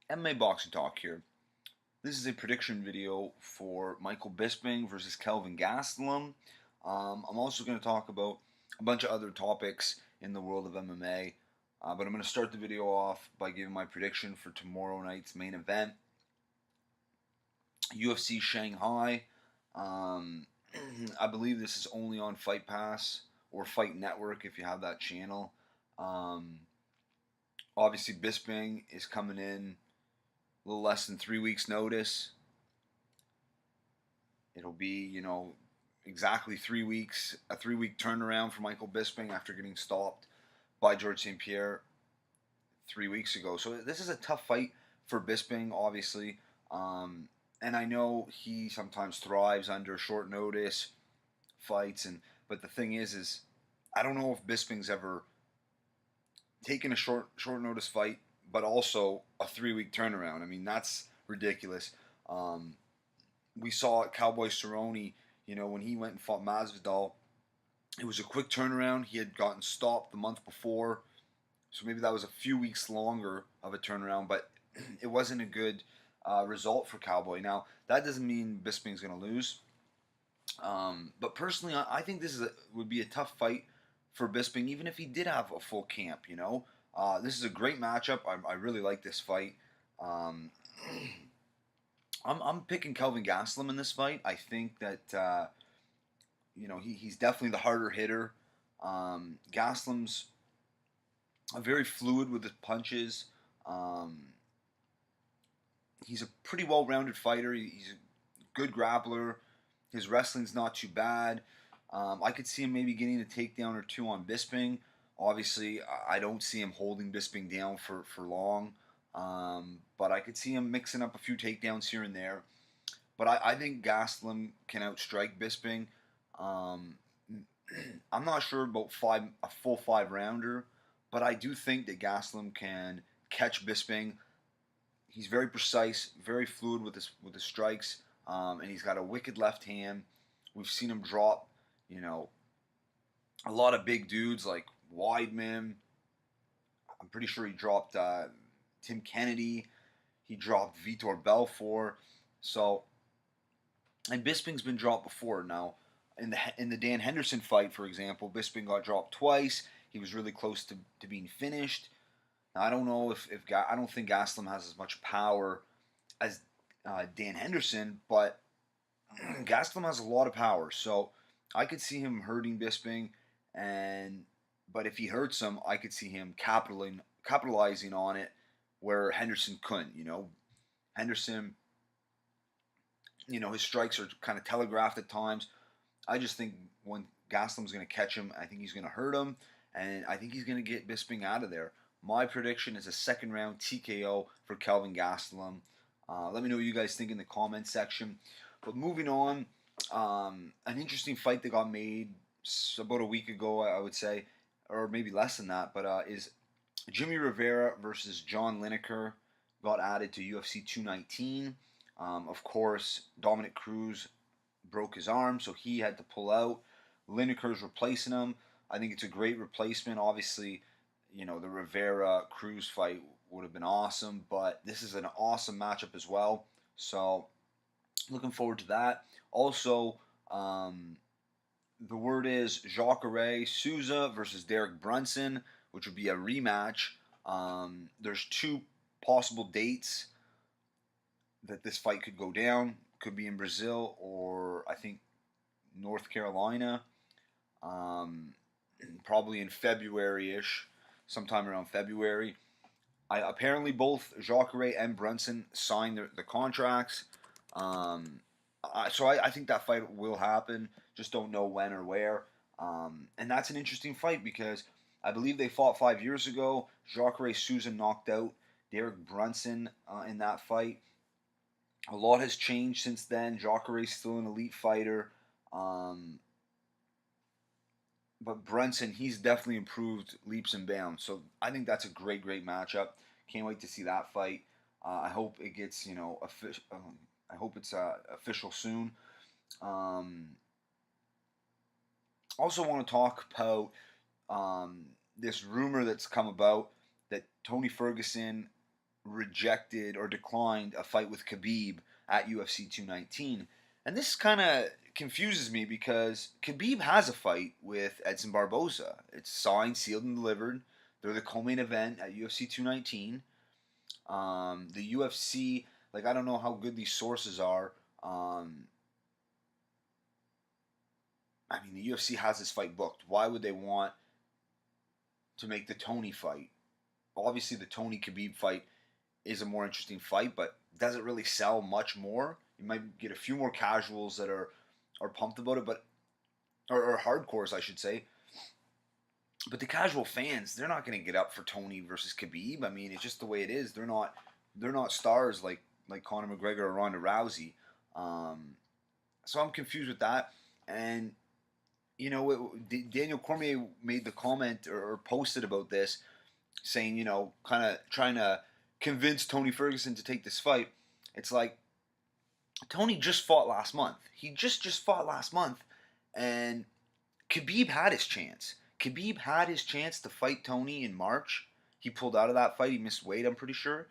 MMA Boxing Talk here. This is a prediction video for Michael Bisping versus Kelvin Gastelum. I'm also going to talk about a bunch of other topics in the world of MMA, but I'm going to start the video off by giving my prediction for tomorrow night's main event, UFC Shanghai. Um, I believe this is only on Fight Pass or Fight Network if you have that channel. Um, Obviously, Bisping is coming in a little less than 3 weeks' notice. It'll be, exactly 3 weeks, a 3 week turnaround for Michael Bisping after getting stopped by George St. Pierre 3 weeks ago. So this is a tough fight for Bisping, obviously. And I know he sometimes thrives under short notice fights, but the thing is I don't know if Bisping's ever taken a short notice fight, but also a 3 week turnaround. I mean, that's ridiculous. Um, we saw at Cowboy Cerrone, when he went and fought Masvidal, it was a quick turnaround. He had gotten stopped the month before, so maybe that was a few weeks longer of a turnaround, but it wasn't a good result for Cowboy. Now, that doesn't mean Bisping's going to lose, but personally, I think this would be a tough fight for Bisping, even if he did have a full camp. This is a great matchup. I really like this fight. Um, I'm picking Kelvin Gastelum in this fight. I think that he's definitely the harder hitter. Gastelum's very fluid with his punches. Um, he's a pretty well-rounded fighter. He's a good grappler. His wrestling's not too bad. I could see him maybe getting a takedown or two on Bisping. Obviously, I don't see him holding Bisping down for long. But I could see him mixing up a few takedowns here and there. But I think Gastelum can outstrike Bisping. Um, I'm not sure about a full 5 rounder, but I do think that Gastelum can catch Bisping. He's very precise, very fluid with his strikes, and he's got a wicked left hand. We've seen him drop, a lot of big dudes like Weidman. I'm pretty sure he dropped Tim Kennedy. He dropped Vitor Belfort. So, and Bisping's been dropped before. Now, in the Dan Henderson fight, for example, Bisping got dropped twice. He was really close to being finished. Now, I don't know if I don't think Gastelum has as much power as Dan Henderson, but Gastelum has a lot of power. So I could see him hurting Bisping, but if he hurts him, I could see him capitalizing on it where Henderson couldn't. Henderson, his strikes are kind of telegraphed at times. I just think when Gastelum's going to catch him, I think he's going to hurt him, and I think he's going to get Bisping out of there. My prediction is a second round TKO for Kelvin Gastelum. Let me know what you guys think in the comment section. But moving on, an interesting fight that got made about a week ago, I would say, or maybe less than that, but is Jimmie Rivera versus John Lineker got added to UFC 219. Of course, Dominic Cruz broke his arm, so he had to pull out. Lineker's replacing him. I think it's a great replacement. Obviously, the Rivera Cruz fight would have been awesome, but this is an awesome matchup as well. So, looking forward to that. Also, the word is Jacare Souza versus Derek Brunson, which would be a rematch. There's 2 possible dates that this fight could go down. Could be in Brazil or I think North Carolina. Probably in February-ish, sometime around February. Apparently both Jacare and Brunson signed the contracts. So I think that fight will happen. Just don't know when or where. And that's an interesting fight because I believe they fought 5 years ago. Jacare Souza knocked out Derek Brunson in that fight. A lot has changed since then. Jacare's still an elite fighter. But Brunson, he's definitely improved leaps and bounds. So I think that's a great matchup. Can't wait to see that fight. I hope it gets, I hope it's official soon. Also want to talk about this rumor that's come about that Tony Ferguson rejected or declined a fight with Khabib at UFC 219. And this kind of confuses me because Khabib has a fight with Edson Barboza. It's signed, sealed, and delivered. They're the co-main event at UFC 219. The UFC, like, I don't know how good these sources are. I mean, the UFC has this fight booked. Why would they want to make the Tony fight? Obviously, the Tony Khabib fight is a more interesting fight, but doesn't really sell much more. You might get a few more casuals that are pumped about it, but or hardcores, I should say. But the casual fans, they're not going to get up for Tony versus Khabib. I mean, it's just the way it is. They're not stars like Conor McGregor or Ronda Rousey. So I'm confused with that. And you know, Daniel Cormier made the comment or posted about this, saying, you know, kind of trying to convince Tony Ferguson to take this fight. It's like, Tony just fought last month. He just fought last month, and Khabib had his chance. Khabib had his chance to fight Tony in March. He pulled out of that fight. He missed weight, I'm pretty sure.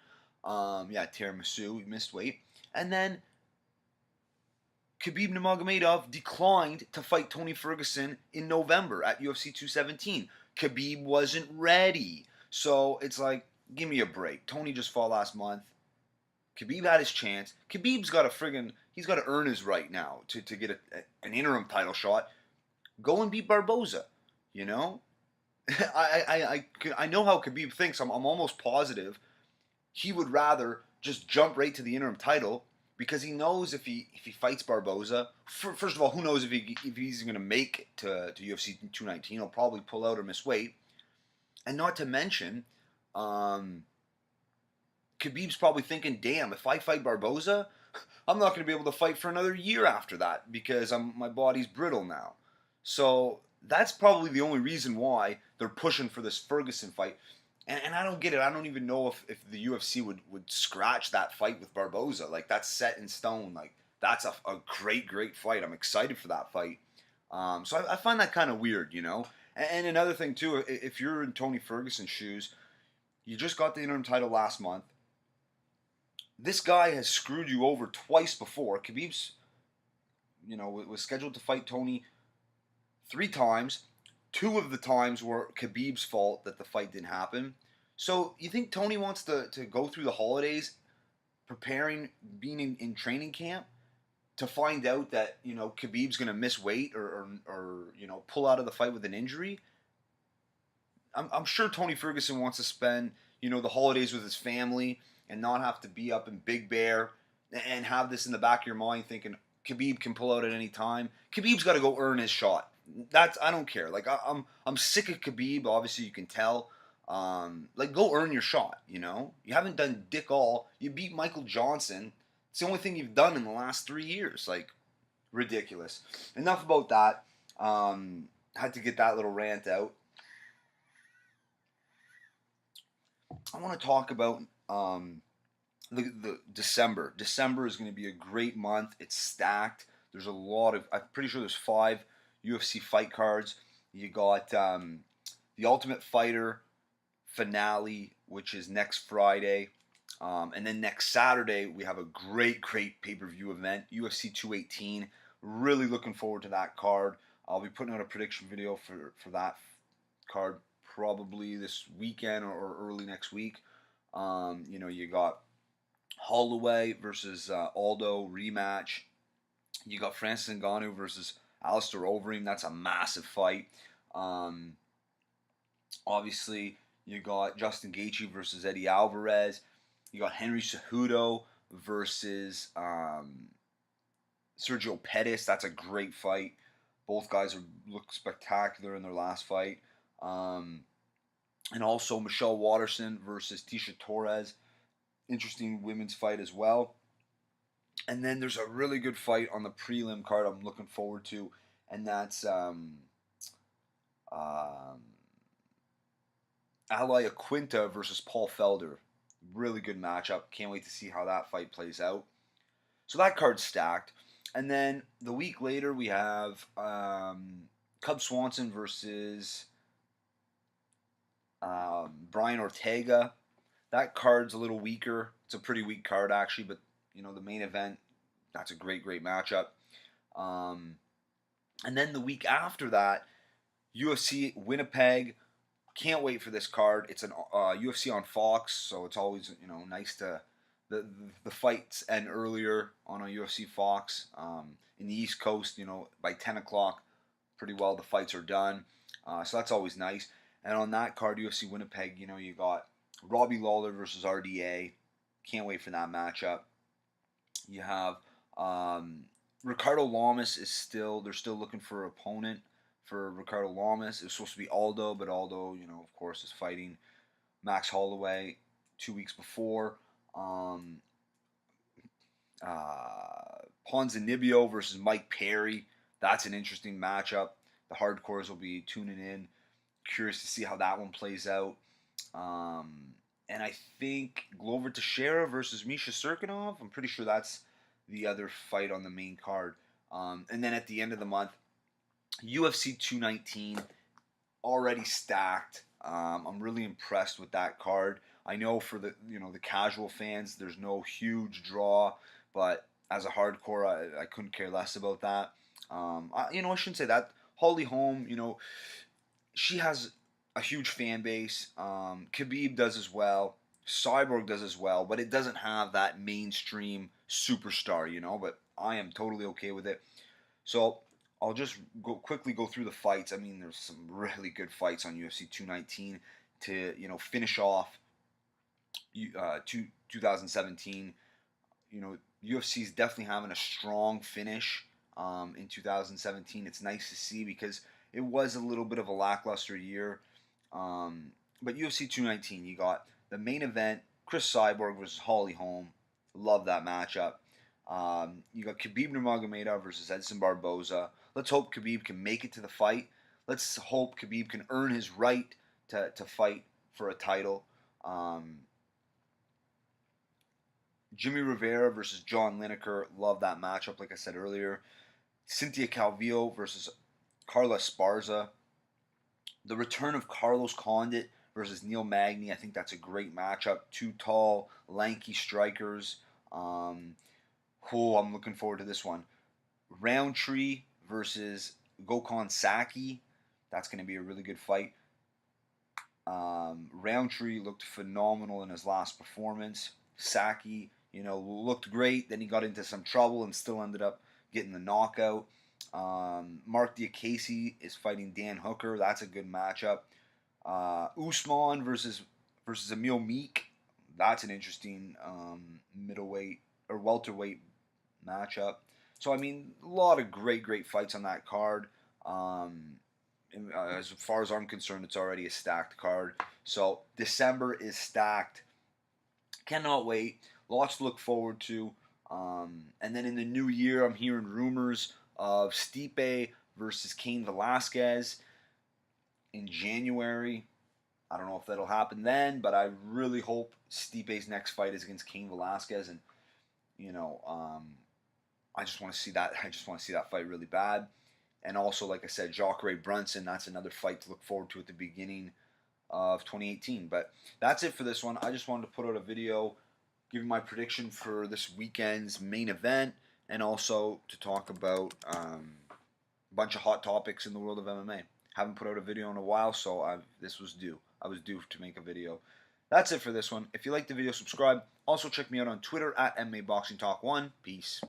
Tiramisu, he missed weight. And then Khabib Nurmagomedov declined to fight Tony Ferguson in November at UFC 217. Khabib wasn't ready. So it's like, give me a break. Tony just fought last month. Khabib had his chance. Khabib's got he's got to earn his right now to get an interim title shot. Go and beat Barboza, you know? I know how Khabib thinks. I'm almost positive he would rather just jump right to the interim title, because he knows if he fights Barboza, first of all, who knows if he's going to make it to UFC 219. He'll probably pull out or miss weight. And not to mention, Khabib's probably thinking, damn, if I fight Barboza, I'm not going to be able to fight for another year after that, because my body's brittle now. So that's probably the only reason why they're pushing for this Ferguson fight. And I don't get it. I don't even know if the UFC would scratch that fight with Barboza. Like, that's set in stone. Like, that's a great fight. I'm excited for that fight. So I find that kind of weird, you know. And another thing, too, if you're in Tony Ferguson's shoes, you just got the interim title last month. This guy has screwed you over twice before. Khabib's, you know, was scheduled to fight Tony 3 times. 2 of the times were Khabib's fault that the fight didn't happen. So you think Tony wants to go through the holidays preparing, being in training camp, to find out that, you know, Khabib's going to miss weight or you know, pull out of the fight with an injury? I'm sure Tony Ferguson wants to spend, you know, the holidays with his family and not have to be up in Big Bear and have this in the back of your mind thinking Khabib can pull out at any time. Khabib's got to go earn his shot. I don't care. Like, I'm sick of Khabib. Obviously, you can tell. Like, go earn your shot. You know, you haven't done dick all. You beat Michael Johnson. It's the only thing you've done in the last 3 years. Like, ridiculous. Enough about that. Had to get that little rant out. I want to talk about the December. December is going to be a great month. It's stacked. There's a lot of. I'm pretty sure there's 5 UFC fight cards. You got the Ultimate Fighter finale, which is next Friday. And then next Saturday, we have a great pay-per-view event, UFC 218. Really looking forward to that card. I'll be putting out a prediction video for that card probably this weekend or early next week. You know, you got Holloway versus Aldo rematch. You got Francis Ngannou versus Alistair Overeem. That's a massive fight. Obviously, you got Justin Gaethje versus Eddie Alvarez. You got Henry Cejudo versus Sergio Pettis. That's a great fight. Both guys look spectacular in their last fight. And also Michelle Waterson versus Tisha Torres. Interesting women's fight as well. And then there's a really good fight on the prelim card I'm looking forward to, and that's Ally Aquinta versus Paul Felder. Really good matchup. Can't wait to see how that fight plays out. So that card's stacked. And then the week later we have Cub Swanson versus Brian Ortega. that card's a little weaker. It's a pretty weak card actually, but the main event, that's a great matchup. And then the week after that, UFC Winnipeg. Can't wait for this card. It's an UFC on Fox, so it's always nice to the fights end earlier on a UFC Fox. In the East Coast, by 10 o'clock, pretty well the fights are done. So that's always nice. And on that card, UFC Winnipeg, you got Robbie Lawler versus RDA. Can't wait for that matchup. You have Ricardo Lamas they're still looking for an opponent for Ricardo Lamas. It was supposed to be Aldo, but Aldo, of course, is fighting Max Holloway 2 weeks before. Ponzinibbio versus Mike Perry. That's an interesting matchup. The hardcores will be tuning in. Curious to see how that one plays out. And I think Glover Teixeira versus Misha Serkinov. I'm pretty sure that's the other fight on the main card. And then at the end of the month, UFC 219, already stacked. I'm really impressed with that card. I know for the casual fans, there's no huge draw, but as a hardcore, I couldn't care less about that. I shouldn't say that. Holly Holm, she has a huge fan base. Khabib does as well. Cyborg does as well, but it doesn't have that mainstream superstar, but I am totally okay with it. So I'll just quickly go through the fights. I mean, there's some really good fights on UFC 219 to finish off 2017. UFC is definitely having a strong finish in 2017. It's nice to see because it was a little bit of a lackluster year. But UFC 219, you got the main event, Cris Cyborg versus Holly Holm. Love that matchup. You got Khabib Nurmagomedov versus Edson Barboza. Let's hope Khabib can make it to the fight. Let's hope Khabib can earn his right to fight for a title. Jimmie Rivera versus John Lineker. Love that matchup, like I said earlier. Cynthia Calvillo versus Carla Esparza. The return of Carlos Condit versus Neil Magny. I think that's a great matchup. Two tall, lanky strikers. I'm looking forward to this one. Roundtree versus Gokhan Saki. That's going to be a really good fight. Roundtree looked phenomenal in his last performance. Saki, looked great. Then he got into some trouble and still ended up getting the knockout. Mark Diakese is fighting Dan Hooker. That's a good matchup. Usman versus Emil Meek. That's an interesting middleweight or welterweight matchup. So I mean, a lot of great fights on that card. As far as I'm concerned, it's already a stacked card. So December is stacked. Cannot wait. Lots to look forward to. And then in the new year, I'm hearing rumors of Stipe versus Cain Velasquez in January. I don't know if that'll happen then, but I really hope Stipe's next fight is against Cain Velasquez, and I just want to see that. I just want to see that fight really bad. And also, like I said, Jacare Brunson. That's another fight to look forward to at the beginning of 2018. But that's it for this one. I just wanted to put out a video giving my prediction for this weekend's main event, and also to talk about a bunch of hot topics in the world of MMA. Haven't put out a video in a while, so this was due. I was due to make a video. That's it for this one. If you liked the video, subscribe. Also check me out on Twitter at MMA Boxing Talk 1. Peace.